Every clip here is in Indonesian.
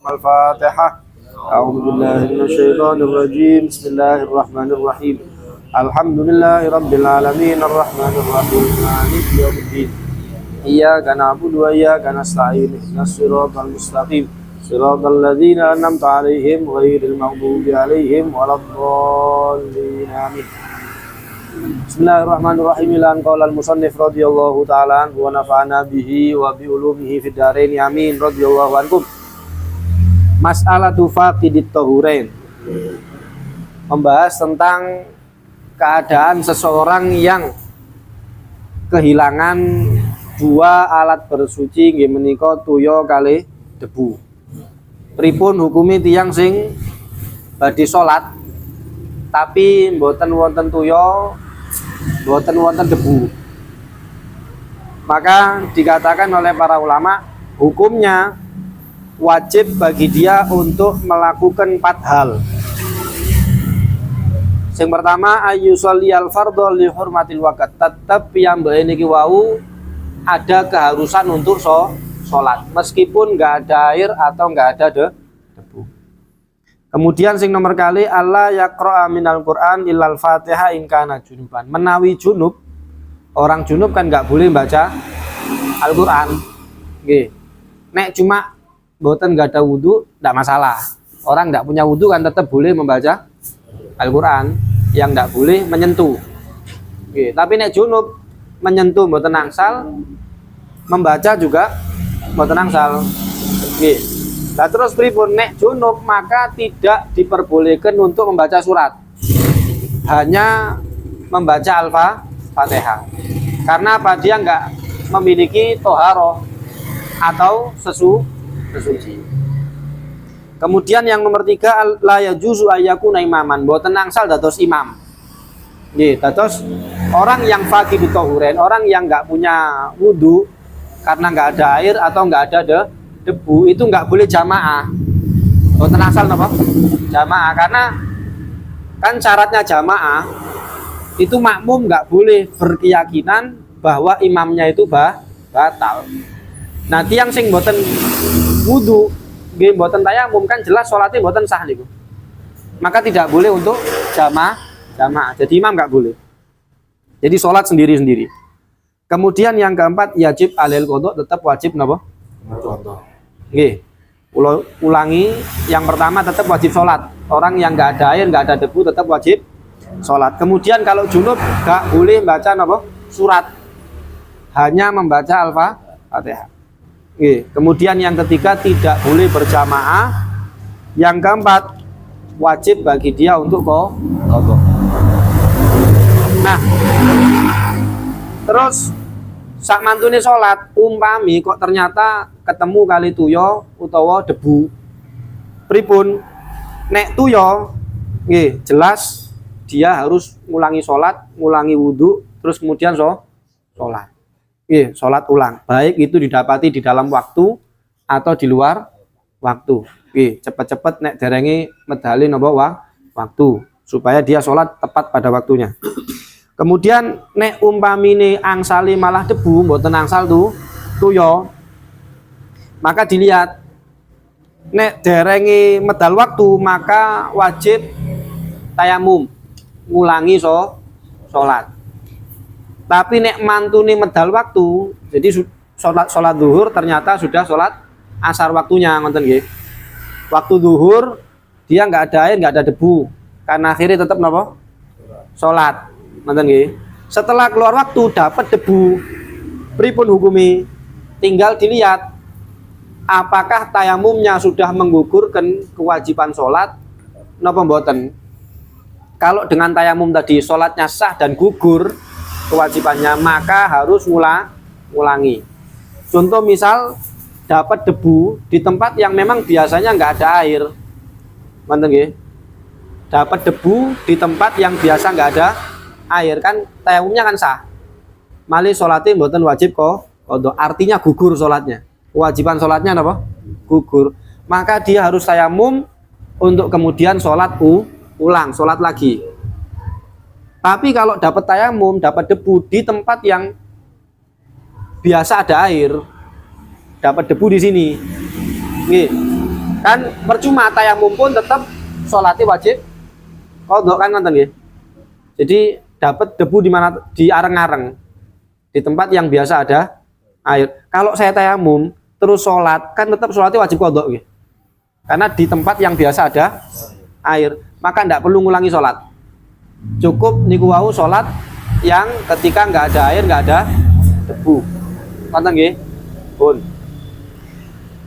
Al-Fatihah. A'udzubillahi minasyaitonirrajim. Bismillahirrahmanirrahim. Alhamdulillahirabbil alamin arrahmanir rahim maliki yaumiddin. Iyyaka na'budu wa iyyaka nasta'in. Ihdinas siratal mustaqim. Siratal ladzina an'amta 'alaihim ghairil maghdubi 'alaihim waladdallin. Amin. Bismillahirrahmanirrahim. Lan qaulal musannif radhiyallahu ta'ala anhu wa nafa'ana bihi wa bi ulumihi fid dharain. Amin. Radhiyallahu ankum. Mas'alatu faqidit tahurain, membahas tentang keadaan seseorang yang kehilangan dua alat bersuci nggih menika tuya kalih debu. Pripun hukumi tiyang sing badhe salat tapi mboten wonten tuya, mboten wonten debu? Maka dikatakan oleh para ulama, hukumnya wajib bagi dia untuk melakukan 4 hal. Yang pertama, ayyusolli al-fardhu li hurmatil waqt. Tetap piyambake niki wau ada keharusan untuk sholat meskipun nggak ada air atau nggak ada debu. Kemudian sing nomor kali, Allah yaqra'a minal Qur'an illal Fatihah in kana junuban. Menawi junub, orang junub kan nggak boleh baca Al-Qur'an. Nggih. Nek cuma boten nggak ada wudhu, tidak masalah. Orang tidak punya wudhu kan tetap boleh membaca Al-Quran, yang tidak boleh menyentuh. Oke, tapi nek junub menyentuh boten angsal, membaca juga boten angsal. Oke. Nah terus pripun nek junub, maka tidak diperbolehkan untuk membaca surat, hanya membaca Al-Fatihah. Karena apa? Dia nggak memiliki toharoh atau sesuci. Kemudian yang nomor 3, la yajuzu ayyakuna imaman, boten angsal dados imam. Nggih, dados orang yang faqidut tahurain, orang yang nggak punya wudu karena nggak ada air atau nggak ada debu, itu nggak boleh jamaah. Boten angsal napa? Jamaah, karena kan syaratnya jamaah itu makmum nggak boleh berkeyakinan bahwa imamnya itu batal. Nah, tiang sing boten wudu, nggih mboten tayamum, kan jelas salatnya mboten sah niku. Maka tidak boleh untuk jamaah. Jadi imam nggak boleh. Jadi salat sendiri-sendiri. Kemudian yang keempat, yajib alil qodho, tetap wajib napa? Qodho. Nggih. Ulangi, yang pertama tetap wajib salat. Orang yang nggak ada air, nggak ada debu tetap wajib salat. Kemudian kalau junub nggak boleh baca napa? Surat. Hanya membaca Al-Fatihah. Kemudian yang ketiga, tidak boleh berjamaah. Yang keempat, wajib bagi dia untuk qodho. Nah, terus sak mantune salat, umpami kok ternyata ketemu kali tuya utawa debu, pripun? Nek tuya, nggih jelas dia harus ngulangi salat, ngulangi wudhu, terus kemudian salat. Sholat ulang, baik itu didapati di dalam waktu atau di luar waktu. Cepet-cepet nek derengi medali nopo waktu, supaya dia sholat tepat pada waktunya. Kemudian nek umpamine angsali malah debu, mboten angsal tuya, maka dilihat nek derengi medal waktu, maka wajib tayamum, ngulangi sholat. Tapi nek mantuni medal waktu, jadi sholat zuhur ternyata sudah sholat asar waktunya, ngoten nggih. Waktu zuhur dia nggak ada air, nggak ada debu, karena akhirnya tetap napa? Sholat, ngoten nggih. Setelah keluar waktu dapat debu, pripun hukumi? Tinggal dilihat apakah tayamumnya sudah menggugurkan kewajiban sholat napa mboten. Kalau dengan tayamum tadi sholatnya sah dan gugur kewajibannya, maka harus ngulangi. Contoh misal dapat debu di tempat yang memang biasanya nggak ada air, manteng nggih. Dapat debu di tempat yang biasa nggak ada air, kan tayamumnya kan sah. Malih sholatnya mboten wajib qodho, artinya gugur sholatnya. Kewajiban sholatnya apa? Gugur. Maka dia harus tayamum untuk kemudian sholat ulang, sholat lagi. Tapi kalau dapat tayamum, dapat debu di tempat yang biasa ada air, dapat debu di sini. Nggih. Kan percuma tayamum pun tetap sholatnya wajib qadha kan ngoten nggih. Jadi dapat debu di mana, di areng-areng, di tempat yang biasa ada air. Kalau saya tayamum terus sholat kan tetap sholatnya wajib qadha nggih. Karena di tempat yang biasa ada air, maka tidak perlu ngulangi sholat. Cukup niku wau sholat yang ketika nggak ada air, nggak ada debu. Ngoten nggih? Pun.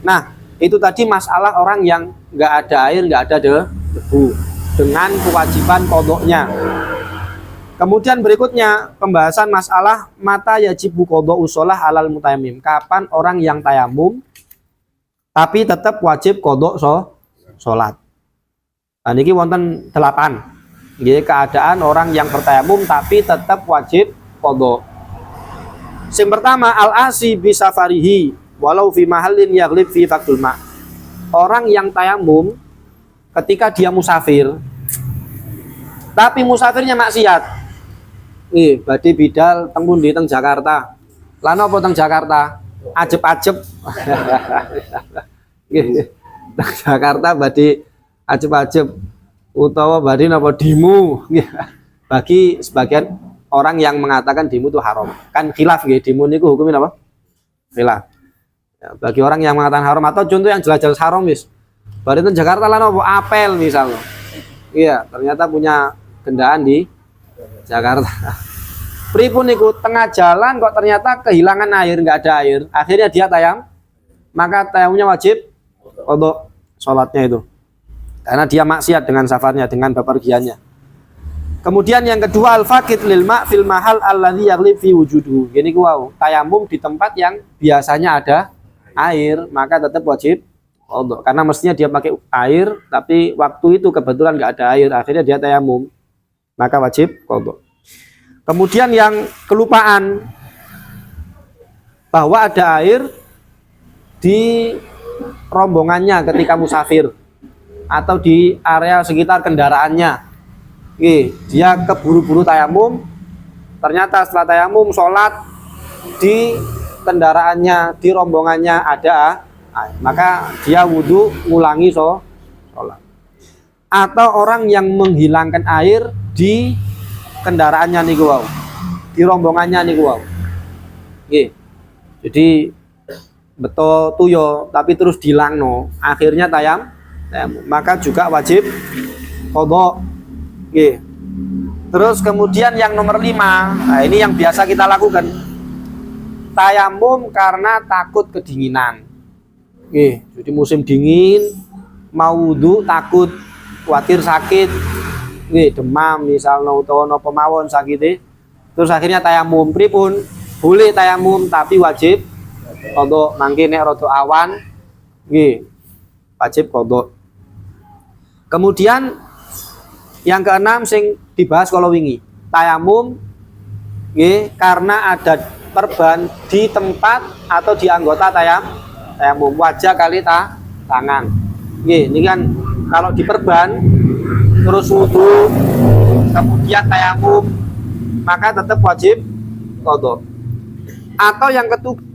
Nah, itu tadi masalah orang yang nggak ada air, nggak ada debu dengan kewajiban qadha-nya. Kemudian berikutnya pembahasan masalah mata yajibu qadha usolah alal mutayammim. Kapan orang yang tayamum tapi tetap wajib qadha sholat. Nah, niki wonten 8. Nggih, keadaan orang yang bertayamum tapi tetap wajib qadha. Yang pertama al-asi bi safarihi walau fi mahallin yaghlib fi faqdul ma. Orang yang tayamum ketika dia musafir tapi musafirnya maksiat. Badhe bidal teng pundi teng Jakarta. Lan apa teng Jakarta? Ajeb-ajeb. Nggih. Teng Jakarta badhe ajeb-ajeb utawa badhe napa dimu. Bagi sebagian orang yang mengatakan dimu itu haram. Kan khilaf nggih, dimu niku hukumnya apa? Khilaf. Ya, bagi orang yang mengatakan haram atau contoh yang jelas-jelas haram wis. Badhe teng Jakarta lan apa apel misalnya. Iya, ternyata punya kendaraan di Jakarta. Pripun niku tengah jalan kok ternyata kehilangan air, nggak ada air. Akhirnya dia tayam, maka tayamumnya wajib untuk sholatnya itu. Karena dia maksiat dengan safarnya, dengan bepergiannya. Kemudian yang kedua al-faqid lil ma' fil mahal alladzi yaghlib fi wujuduhu. Gini wow, tayamum di tempat yang biasanya ada air, maka tetap wajib qadha. Karena mestinya dia pakai air, tapi waktu itu kebetulan nggak ada air, akhirnya dia tayamum, maka wajib qadha. Kemudian yang kelupaan bahwa ada air di rombongannya ketika musafir atau di area sekitar kendaraannya. Dia keburu-buru tayamum, ternyata setelah tayamum sholat di kendaraannya, di rombongannya ada air, maka dia wudhu ngulangi sholat. Atau orang yang menghilangkan air di kendaraannya niku wau, di rombongannya niku wau. Jadi betul tuyo tapi terus dilangno, akhirnya tayamum, maka juga wajib qadha. Terus kemudian yang nomor 5, nah ini yang biasa kita lakukan, tayamum karena takut kedinginan. Jadi musim dingin mau wudhu takut khawatir sakit, demam misalnya utawa napa mawon sakite, terus akhirnya tayamum. Pripun? Boleh tayamum tapi wajib qadha. Mangke nek rada awan wajib qadha. Kemudian yang keenam sing dibahas kalau wingi, tayamum karena ada perban di tempat atau di anggota tayamum, wajah kali tangan. Ini kan kalau diperban terus wudu kemudian tayamum, maka tetap wajib qadha. Atau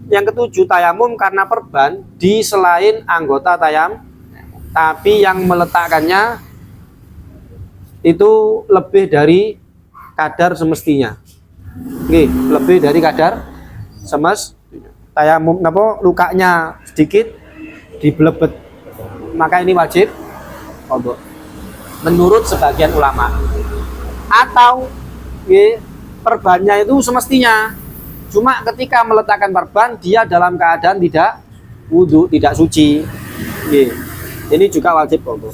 yang ketujuh tayamum karena perban di selain anggota tayamum, tapi yang meletakkannya itu lebih dari kadar semestinya. Lebih dari kadar semestinya. Tayamum napa lukanya sedikit diblebet, maka ini wajib qadha menurut sebagian ulama. Atau perbannya itu semestinya, cuma ketika meletakkan perban dia dalam keadaan tidak wudu, tidak suci. Ini juga wajib qadha.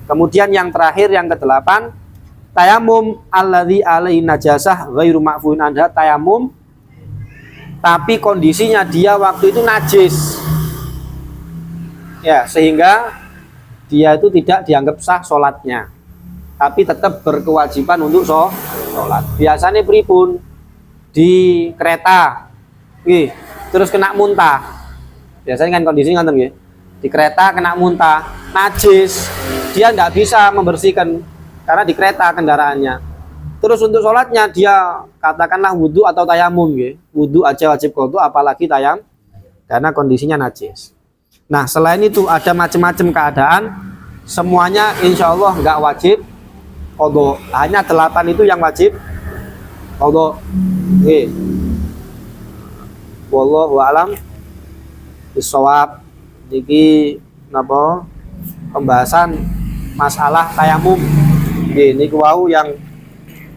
Kemudian yang terakhir yang ke-8, tayamum alladzi alaihi najasah ghairu ma'fuun anha, tayamum tapi kondisinya dia waktu itu najis. Sehingga dia itu tidak dianggap sah sholatnya, tapi tetap berkewajiban untuk sholat. Biasanya pripun? Di kereta, terus kena muntah. Biasanya kan kondisi nganten nggih. Di kereta kena muntah, najis, dia tidak bisa membersihkan karena di kereta kendaraannya. Terus untuk sholatnya dia katakanlah wudhu atau tayamum, wudhu aja wajib qadha, apalagi tayam karena kondisinya najis. Nah, selain itu ada macam-macam keadaan, semuanya insya Allah nggak wajib qadha. Hanya 8 itu yang wajib qadha. Oke. Wallahu a'lam bishawab. Niki napa pembahasan masalah tayamum. Nggih, niku wau yang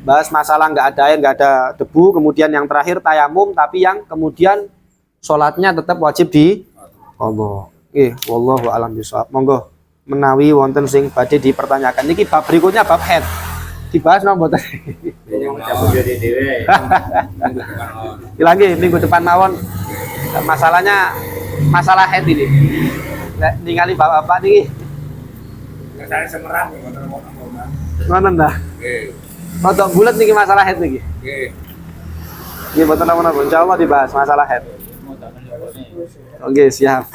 bahas masalah nggak ada air, nggak ada debu, kemudian yang terakhir tayamum tapi yang kemudian sholatnya tetap wajib di qadha. Wallahu a'lam bishawab. Monggo menawi wonten sing badhe dipertanyakan. Niki bab berikutnya bab haid. Dibahas napa mboten? Lagi minggu depan mawon. Masalahnya masalah haid ini. Nek ningali bapak-bapak niki. Saya semerang Ngoten ta? Nggih. Rodok bulet niki masalah haid niki. Nggih. Nggih mboten napa-napa. Insyaallah dibahas masalah haid. Oke, siap.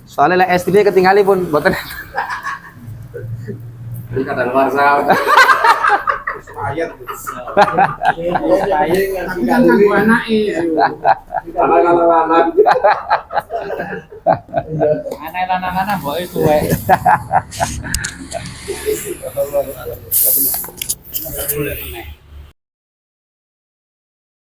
Soalnya lek SD ketinggali pun mboten. Ini kata luar sah. Ayat. Ayat ngasih kanggo anake. Kalau anak. Anak lanang-lanang mboke tuwek.